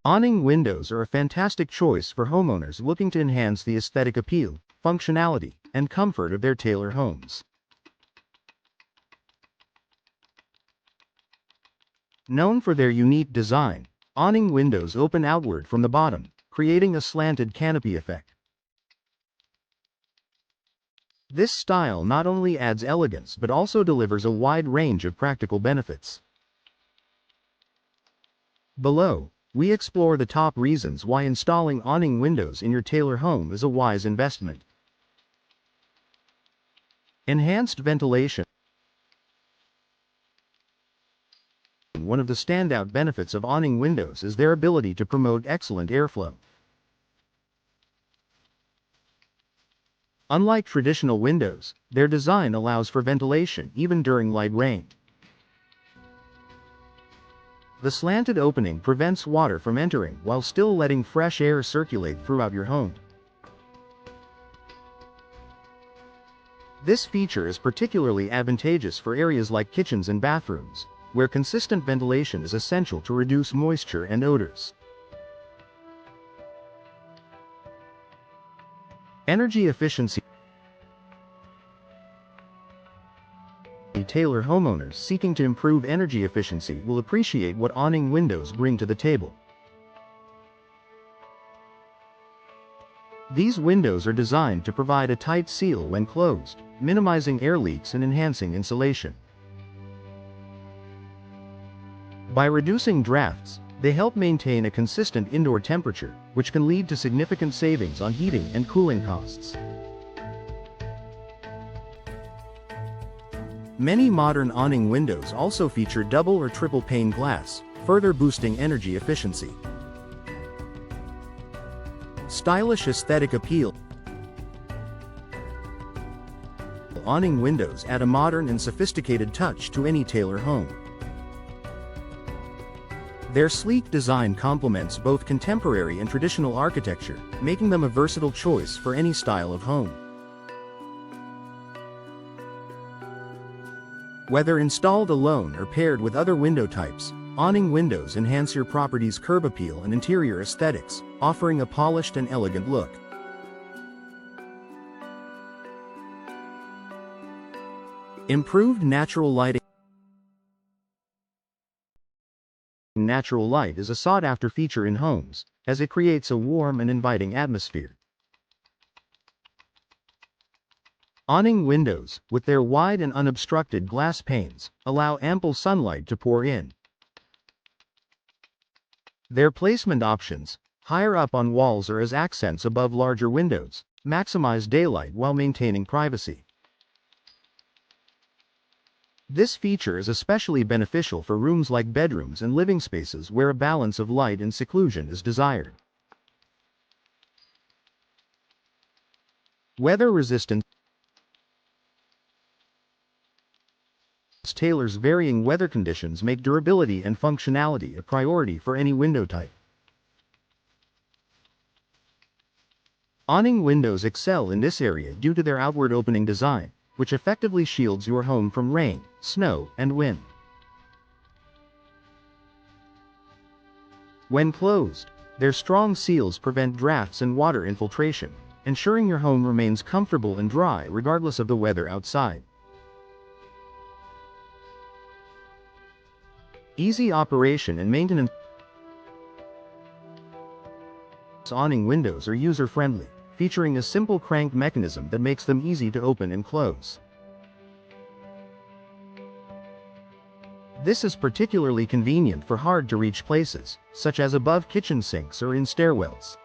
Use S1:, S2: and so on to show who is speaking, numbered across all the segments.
S1: Awning windows are a fantastic choice for homeowners looking to enhance the aesthetic appeal, functionality, and comfort of their Taylor homes. Known for their unique design, awning windows open outward from the bottom, creating a slanted canopy effect. This style not only adds elegance but also delivers a wide range of practical benefits. Below, we explore the top reasons why installing awning windows in your Taylor home is a wise investment. Enhanced ventilation. One of the standout benefits of awning windows is their ability to promote excellent airflow. Unlike traditional windows, their design allows for ventilation even during light rain. The slanted opening prevents water from entering while still letting fresh air circulate throughout your home. This feature is particularly advantageous for areas like kitchens and bathrooms, where consistent ventilation is essential to reduce moisture and odors. Energy efficiency. Taylor homeowners seeking to improve energy efficiency will appreciate what awning windows bring to the table. These windows are designed to provide a tight seal when closed, minimizing air leaks and enhancing insulation. By reducing drafts, they help maintain a consistent indoor temperature, which can lead to significant savings on heating and cooling costs. Many modern awning windows also feature double or triple pane glass, further boosting energy efficiency. Stylish aesthetic appeal. Awning windows add a modern and sophisticated touch to any Taylor home. Their sleek design complements both contemporary and traditional architecture, making them a versatile choice for any style of home. Whether installed alone or paired with other window types, awning windows enhance your property's curb appeal and interior aesthetics, offering a polished and elegant look. Improved natural lighting. Natural light is a sought-after feature in homes, as it creates a warm and inviting atmosphere. Awning windows, with their wide and unobstructed glass panes, allow ample sunlight to pour in. Their placement options, higher up on walls or as accents above larger windows, maximize daylight while maintaining privacy. This feature is especially beneficial for rooms like bedrooms and living spaces where a balance of light and seclusion is desired. Weather resistance. Taylor's varying weather conditions make durability and functionality a priority for any window type. Awning windows excel in this area due to their outward opening design, which effectively shields your home from rain, snow, and wind. When closed, their strong seals prevent drafts and water infiltration, ensuring your home remains comfortable and dry regardless of the weather outside. Easy operation and maintenance. Awning windows are user-friendly, featuring a simple crank mechanism that makes them easy to open and close. This is particularly convenient for hard-to-reach places, such as above kitchen sinks or in stairwells.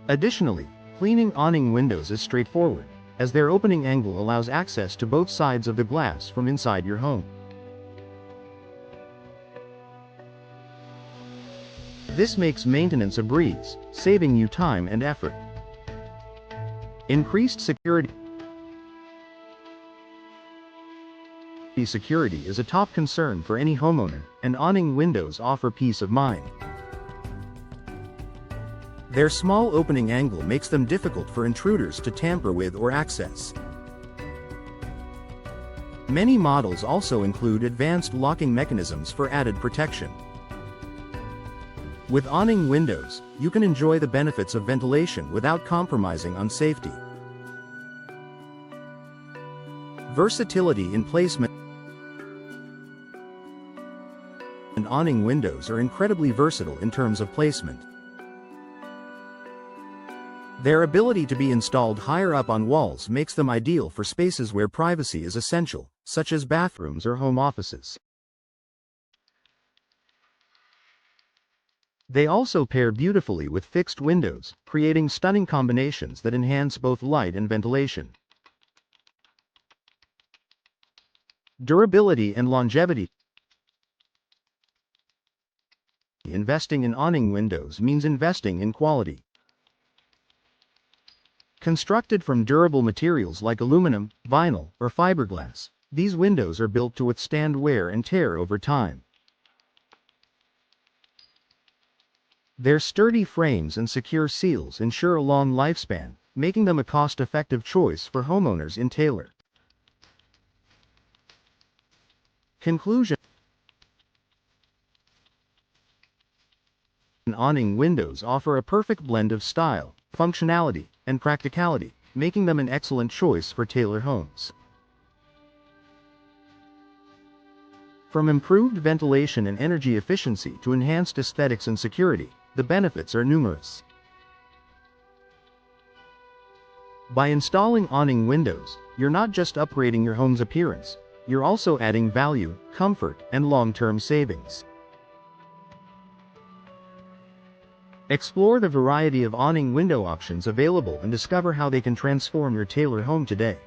S1: Additionally, cleaning awning windows is straightforward, as their opening angle allows access to both sides of the glass from inside your home. This makes maintenance a breeze, saving you time and effort. Increased security. Security is a top concern for any homeowner, and awning windows offer peace of mind. Their small opening angle makes them difficult for intruders to tamper with or access. Many models also include advanced locking mechanisms for added protection. With awning windows, you can enjoy the benefits of ventilation without compromising on safety. Versatility in placement. And awning windows are incredibly versatile in terms of placement. Their ability to be installed higher up on walls makes them ideal for spaces where privacy is essential, such as bathrooms or home offices. They also pair beautifully with fixed windows, creating stunning combinations that enhance both light and ventilation. Durability and longevity. Investing in awning windows means investing in quality. Constructed from durable materials like aluminum, vinyl, or fiberglass, these windows are built to withstand wear and tear over time. Their sturdy frames and secure seals ensure a long lifespan, making them a cost-effective choice for homeowners in Taylor. Conclusion. Awning windows offer a perfect blend of style, functionality, and practicality, making them an excellent choice for Taylor homes. From improved ventilation and energy efficiency to enhanced aesthetics and security, the benefits are numerous. By installing awning windows, you're not just upgrading your home's appearance, you're also adding value, comfort, and long-term savings. Explore the variety of awning window options available and discover how they can transform your Taylor home today.